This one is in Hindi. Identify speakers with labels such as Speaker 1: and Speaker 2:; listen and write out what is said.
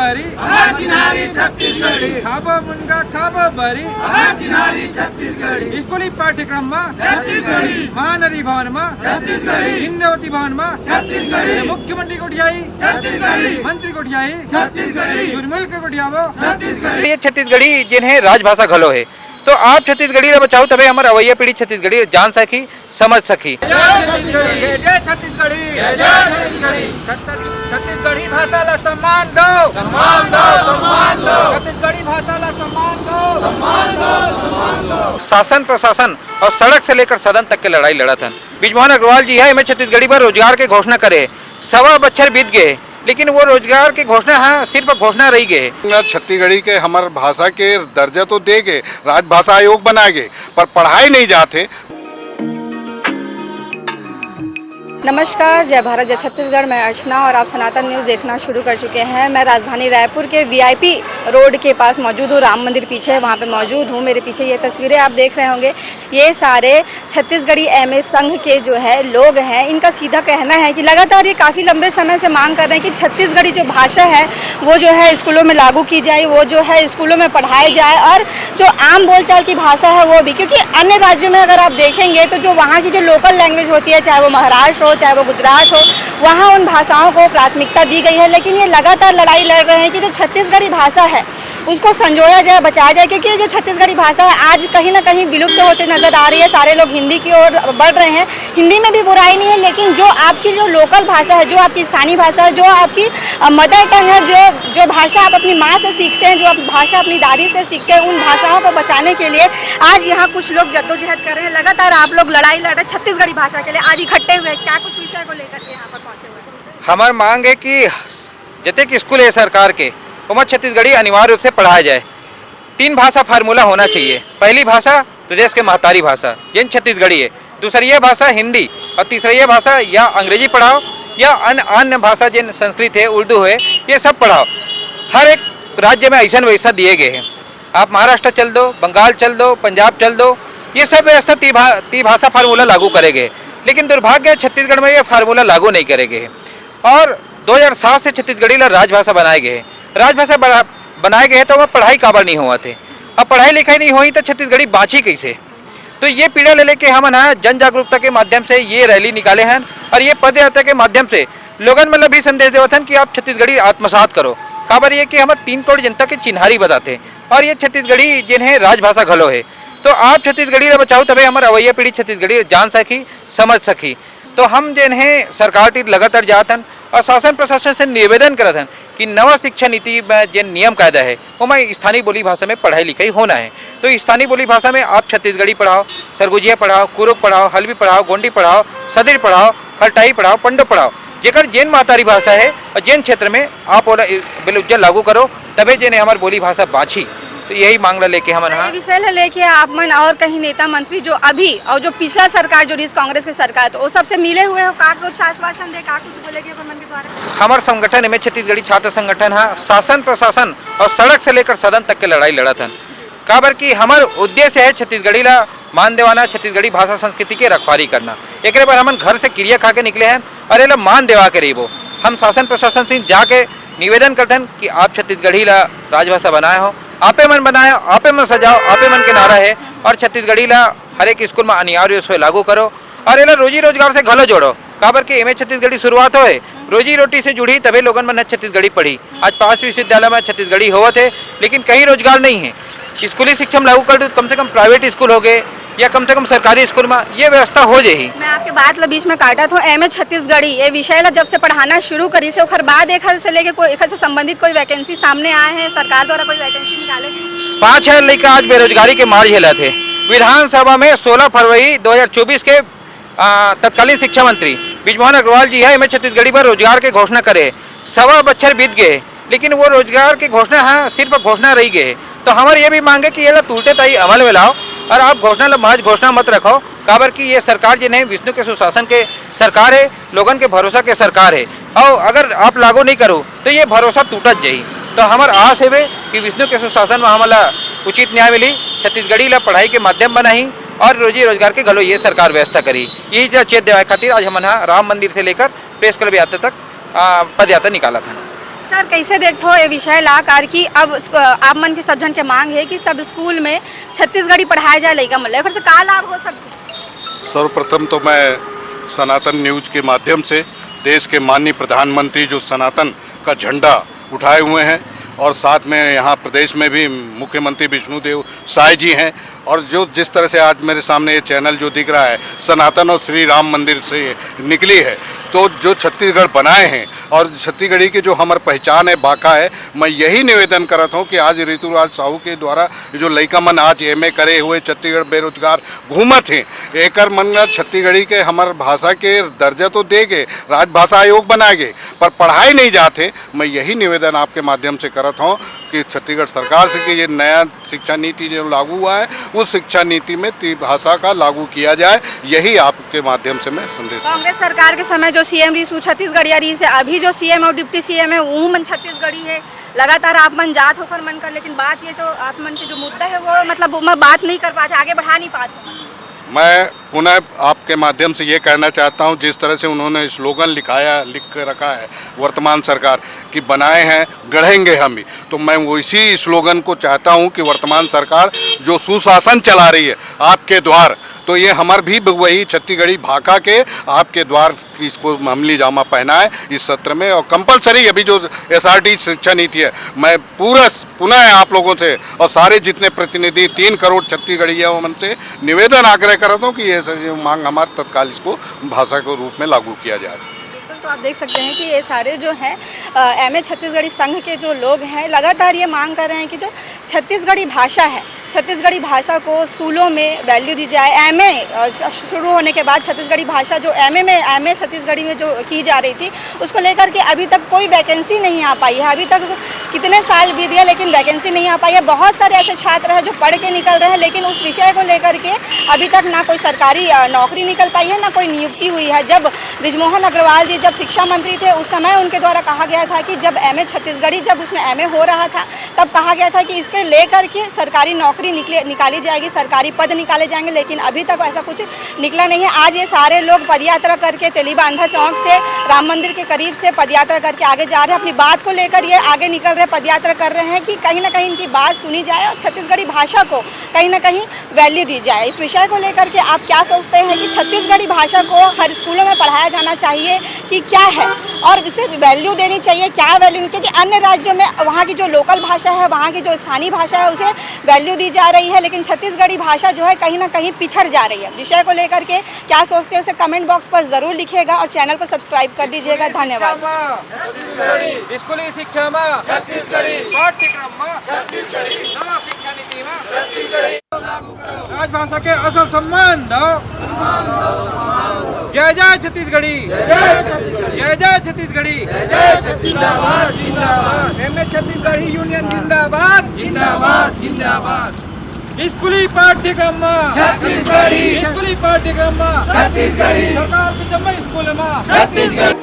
Speaker 1: बरी छत्तीसगढ़ी खाब मुनगा खाब बरी छत्तीसगढ़ी स्कूली पाठ्यक्रम में छत्तीसगढ़ी महानदी भवन में छत्तीसगढ़ी हिंदवती भवन में छत्तीसगढ़ी मुख्यमंत्री कोठियाई छत्तीसगढ़ी मंत्री कोठियाई छत्तीसगढ़ी जुर्मिल के कोठियावो छत्तीसगढ़ी।
Speaker 2: ये छत्तीसगढ़ी जिन्हें राजभाषा घलो है, तो आप छत्तीसगढ़ी ला बचाओ तबे हमारे अवैया पीढ़ी छत्तीसगढ़ी जान सकी समझ सकी।
Speaker 1: छत्तीसगढ़ी भाषा ला सम्मान दो, छत्तीसगढ़ी भाषा ला सम्मान दो।
Speaker 2: शासन प्रशासन और सड़क से लेकर सदन तक के लड़ाई लड़ा था। ब्रिजमोहन अग्रवाल जी है, मैं छत्तीसगढ़ी पर रोजगार के घोषणा करे, 1.25 बच्चर बीत गए, लेकिन वो रोजगार की घोषणा हाँ सिर्फ घोषणा रही गए।
Speaker 3: छत्तीसगढ़ी के हमारे भाषा के दर्जा तो देंगे, राजभाषा आयोग बनाएंगे, पर पढ़ाई नहीं जाते।
Speaker 4: नमस्कार, जय भारत जय छत्तीसगढ़। मैं अर्चना और आप सनातन न्यूज़ देखना शुरू कर चुके हैं। मैं राजधानी रायपुर के वीआईपी रोड के पास मौजूद हूँ, राम मंदिर पीछे है, वहाँ पे मौजूद हूँ। मेरे पीछे ये तस्वीरें आप देख रहे होंगे, ये सारे छत्तीसगढ़ी एमए संघ के जो है लोग हैं। इनका सीधा कहना है कि लगातार ये काफ़ी लंबे समय से मांग कर रहे हैं कि छत्तीसगढ़ी जो भाषा है वो जो है स्कूलों में लागू की जाए, वो जो है स्कूलों में पढ़ाई जाए, और जो आम बोलचाल की भाषा है वो भी, क्योंकि अन्य राज्यों में अगर आप देखेंगे तो जो वहाँ की जो लोकल लैंग्वेज होती है, चाहे वो महाराष्ट्र हो चाहे वो गुजरात हो, वहाँ उन भाषाओं को प्राथमिकता दी गई है। लेकिन ये लगातार लड़ाई लड़ रहे हैं कि जो छत्तीसगढ़ी भाषा है उसको संजोया जाए, बचाया जाए, क्योंकि ये जो छत्तीसगढ़ी भाषा है आज कहीं ना कहीं विलुप्त होते नजर आ रही है। सारे लोग हिंदी की ओर बढ़ रहे हैं। हिंदी में भी बुराई नहीं है, लेकिन जो आपकी जो लोकल भाषा है, जो आपकी स्थानीय भाषा है, जो आपकी मदर टंग है, जो भाषा आप अपनी माँ से सीखते हैं, जो आप भाषा अपनी दादी से सीखते हैं, उन भाषाओं को बचाने के लिए आज यहाँ कुछ लोग जद्दोजहद कर रहे हैं। लगातार आप लोग लड़ाई लड़ रहे हैं छत्तीसगढ़ी भाषा के लिए, आज इकट्ठे हुए, क्या कुछ विषय को लेकर के यहाँ पर पहुँचे हुए?
Speaker 2: हमार मांग है कि जतक स्कूल है सरकार के उमर छत्तीसगढ़ी अनिवार्य रूप से पढ़ाया जाए। 3 भाषा फार्मूला होना चाहिए। पहली भाषा प्रदेश के महतारी भाषा जिन छत्तीसगढ़ी है, दूसरी ये भाषा हिंदी, और तीसरी ये भाषा या अंग्रेजी पढ़ाओ या अन्य भाषा जिन संस्कृत है, उर्दू है, ये सब पढ़ाओ। हर एक राज्य में ऐसा वैसा दिए गए हैं। आप महाराष्ट्र चल दो, बंगाल चल दो, पंजाब चल दो, ये सब व्यवस्था 3 भाषा फार्मूला लागू करेंगे, लेकिन दुर्भाग्य छत्तीसगढ़ में ये फार्मूला लागू नहीं करेंगे। और 2007 से छत्तीसगढ़ी ला राजभाषा बनाए गए। राजभाषा बनाए गए तो वह पढ़ाई काबर नहीं हुआ थे। अब पढ़ाई लिखाई नहीं हुई तो छत्तीसगढ़ी बाँची कैसे? तो ये पीड़ा ले लेके हम ना जन जागरूकता के माध्यम से ये रैली निकाले हैं, और ये पद यात्रा के माध्यम से लोगन मतलब भी संदेश देवत कि आप छत्तीसगढ़ी आत्मसात करो। काबर ये कि हम 3 करोड़ जनता के चिन्हारी बताते, और ये छत्तीसगढ़ी जिन्हें राजभाषा घलो है, तो आप छत्तीसगढ़ी ला बचाओ तबे हमारे अवैया पीढ़ी छत्तीसगढ़ी जान सकी समझ सकी। तो हम जिन्हें सरकार ती लगातार जातन और शासन प्रशासन से निवेदन करत हन कि नवा शिक्षा नीति में जिन नियम कायदा है वो में स्थानीय बोली भाषा में पढ़ाई लिखाई होना है। तो स्थानीय बोली भाषा में आप छत्तीसगढ़ी पढ़ाओ, सरगुजिया पढ़ाओ, कुरुक पढ़ाओ, हल्बी पढ़ाओ, गोंडी पढ़ाओ, सदरी पढ़ाओ, खलटाई पढ़ाओ, पंडो पढ़ाओ, जेकर जिन महतारी भाषा है और जिन क्षेत्र में आप बिल लागू करो तबे जिन्हें हमारी बोली भाषा बाछी। तो यही मांगला लेके हम
Speaker 4: विषय लेके आप मन और कहीं नेता मंत्री जो अभी और जो पिछला सरकार जो रही कांग्रेस की सरकार, तो वो सबसे मिले हुए हो, का कुछ आश्वासन दे, का कुछ बोलेगे मन के द्वारा?
Speaker 2: हमारे संगठन में छत्तीसगढ़ी छात्र संगठन है, शासन प्रशासन और सड़क से लेकर सदन तक के लड़ाई लड़ा था। काबर की हमार उद्देश्य है छत्तीसगढ़ी ला मान देवाना, छत्तीसगढ़ी भाषा संस्कृति के रखवारी करना। एक बार हम घर से क्रिया खा के निकले हैं और ये मान देवा के रही। हम शासन प्रशासन से जाके निवेदन करते हैं कि आप छत्तीसगढ़ी ला राजभाषा बनाए हो, आपे मन बनाए, आपे मन सजाओ, आपे मन के नारा है, और छत्तीसगढ़ी ला हर एक स्कूल में अनिवार्य रूप से लागू करो, और ये रोजी रोजगार से घलो जोड़ो। काबर के एम छत्तीसगढ़ी शुरुआत होए, रोजी रोटी से जुड़ी तभी लोगन मन छत्तीसगढ़ी पढ़ी। आज 5 विश्वविद्यालय में छत्तीसगढ़ी होवत है, लेकिन कहीं रोजगार नहीं है। स्कूली शिक्षा में लागू कर दो, कम से कम प्राइवेट स्कूल हो गए या कम से कम सरकारी स्कूल में ये व्यवस्था हो जाएगी।
Speaker 4: मैं आपके बात ला बीच में काटा था। एमए छत्तीसगढ़ी ये विषय ला जब से पढ़ाना शुरू करी से ओखर बाद एक से लेके कोई एक से संबंधित कोई वैकेंसी सामने आए हैं, सरकार द्वारा कोई वैकेंसी निकाले गए?
Speaker 2: 5000 लड़का आज बेरोजगारी के मार झेला थे। विधानसभा में 16 फरवरी 2024 के तत्कालीन शिक्षा मंत्री ब्रिजमोहन अग्रवाल जी है, एमए छत्तीसगढ़ी पर रोजगार के घोषणा करे। 1.25 बच्चर बीत गए, लेकिन वो रोजगार की घोषणा हाँ सिर्फ घोषणा रही गए। तो हमारे ये भी मांगे कि ये ला तुलते ताई अमल में लाओ, और आप घोषणा ला महज घोषणा मत रखो। काबर की ये सरकार जिन्हें विष्णु के सुशासन के सरकार है, लोगन के भरोसा के सरकार है, और अगर आप लागू नहीं करो तो ये भरोसा टूटत जाई। तो हमार आस है कि विष्णु के सुशासन में हमारा उचित न्याय मिली, छत्तीसगढ़ी ला पढ़ाई के माध्यम बनाई और रोजी रोजगार के घलो ये सरकार व्यवस्था करी। यही चेत देवाए खातिर आज हम राम मंदिर से लेकर प्रेस क्लब यात्रा तक पद यात्रा निकाला था।
Speaker 4: सर कैसे देखते हो ये विषय लाकर कि अब आप मन के सब जन के मांग है कि सब स्कूल में छत्तीसगढ़ी पढ़ाया जाए लड़का मन लेकर से का लाभ हो सकते?
Speaker 3: सर्वप्रथम तो मैं सनातन न्यूज के माध्यम से देश के माननीय प्रधानमंत्री जो सनातन का झंडा उठाए हुए हैं और साथ में यहाँ प्रदेश में भी मुख्यमंत्री विष्णुदेव साय जी हैं और जो जिस तरह से आज मेरे सामने ये चैनल जो दिख रहा है सनातन और श्री राम मंदिर से निकली है, तो जो छत्तीसगढ़ बनाए हैं और छत्तीसगढ़ी की जो हमारी पहचान है बाका है, मैं यही निवेदन करता हूँ कि आज ऋतुराज साहू के द्वारा जो लड़का मन आज एमए करे हुए छत्तीसगढ़ बेरोजगार घूमत हैं, एकर मन छत्तीसगढ़ी के हमार भाषा के दर्जा तो देंगे, राजभाषा आयोग बनाएंगे, पर पढ़ाई नहीं जाते। मैं यही निवेदन आपके माध्यम से करता हूँ कि छत्तीसगढ़ सरकार से कि ये नया शिक्षा नीति जो लागू हुआ है उस शिक्षा नीति में भाषा का लागू किया जाए, यही आपके माध्यम से मैं संदेश।
Speaker 4: कांग्रेस सरकार के समय जो सीएम रही सु छत्तीसगढ़िया रही से अभी जो सीएम और डिप्टी सीएम है वो मन छत्तीसगढ़ी है। लगातार आप मन जात होकर मन कर, लेकिन बात ये जो आप मन की जो मुद्दा है वो मतलब मैं बात नहीं कर पाते, आगे बढ़ा नहीं पाते।
Speaker 3: मैं पुनः आपके माध्यम से ये कहना चाहता हूँ, जिस तरह से उन्होंने स्लोगन लिख कर रखा है वर्तमान सरकार कि बनाए हैं गढ़ेंगे हम ही, तो मैं उसी स्लोगन को चाहता हूँ कि वर्तमान सरकार जो सुशासन चला रही है आपके द्वार, तो ये हमार भी वही छत्तीसगढ़ी भाषा के आपके द्वार इसको हमली जामा पहना है इस सत्र में। और कंपलसरी अभी जो SRT शिक्षा नीति है, मैं पूरा पुनः आप लोगों से और सारे जितने प्रतिनिधि 3 करोड़ छत्तीसगढ़ियों मन से निवेदन आग्रह करता हूँ कि ये मांग हमारे तत्काल इसको भाषा के रूप में लागू किया जाए।
Speaker 4: तो आप देख सकते हैं कि ये सारे जो हैं एमए छत्तीसगढ़ी संघ के जो लोग हैं लगातार ये मांग कर रहे हैं कि जो छत्तीसगढ़ी भाषा है, छत्तीसगढ़ी भाषा को स्कूलों में वैल्यू दी जाए। एमए शुरू होने के बाद छत्तीसगढ़ी भाषा जो एमए छत्तीसगढ़ी में जो की जा रही थी उसको लेकर के अभी तक कोई वैकेंसी नहीं आ पाई है। अभी तक कितने साल बीत गया लेकिन वैकेंसी नहीं आ पाई है। बहुत सारे ऐसे छात्र हैं जो पढ़ के निकल रहे हैं लेकिन उस विषय को लेकर के अभी तक ना कोई सरकारी नौकरी निकल पाई है, ना कोई नियुक्ति हुई है। जब बृजमोहन अग्रवाल जी जब शिक्षा मंत्री थे उस समय उनके द्वारा कहा गया था कि जब एमए छत्तीसगढ़ी जब उसमें एमए हो रहा था तब कहा गया था कि इसके लेकर के सरकारी नौकरी निकाली जाएगी, सरकारी पद निकाले जाएंगे, लेकिन अभी तक ऐसा कुछ निकला नहीं है। आज ये सारे लोग पदयात्रा करके तेलीबांधा चौक से राम मंदिर के करीब से पदयात्रा करके आगे जा रहे हैं। अपनी बात को लेकर ये आगे निकल रहे पदयात्रा कर रहे हैं कि कहीं ना कहीं इनकी बात सुनी जाए और छत्तीसगढ़ी भाषा को कहीं ना कहीं वैल्यू दी जाए। इस विषय को लेकर के आप क्या सोचते हैं कि छत्तीसगढ़ी भाषा को हर स्कूलों में पढ़ाया जाना चाहिए कि क्या है और इसे वैल्यू देनी चाहिए, क्या वैल्यू? क्योंकि अन्य राज्यों में वहाँ की जो लोकल भाषा है, वहाँ की जो स्थानीय भाषा है उसे वैल्यू दी जा रही है, लेकिन छत्तीसगढ़ी भाषा जो है कहीं ना कहीं पिछड़ जा रही है। विषय को लेकर के क्या सोचते हैं उसे कमेंट बॉक्स पर जरूर लिखिएगा और चैनल को सब्सक्राइब कर दीजिएगा। धन्यवाद।
Speaker 1: स्कूली शिक्षा में छत्तीसगढ़ी, पाठ्यक्रम में छत्तीसगढ़ी, नवा शिक्षा नीति में छत्तीसगढ़ी, राजभाषा के असल सम्मान दो। जय जय छत्तीसगढ़ी, जय जय छत्तीसगढ़ी, जय जिंदाबाद जिंदाबाद। एमए छत्तीसगढ़ी यूनियन जिंदाबाद जिंदाबाद जिंदाबाद। स्कूली पाठ्यक्रम में छत्तीसगढ़ी, स्कूली पाठ्यक्रम में छत्तीसगढ़ी, सरकार के जम्मू स्कूल में छत्तीसगढ़ी।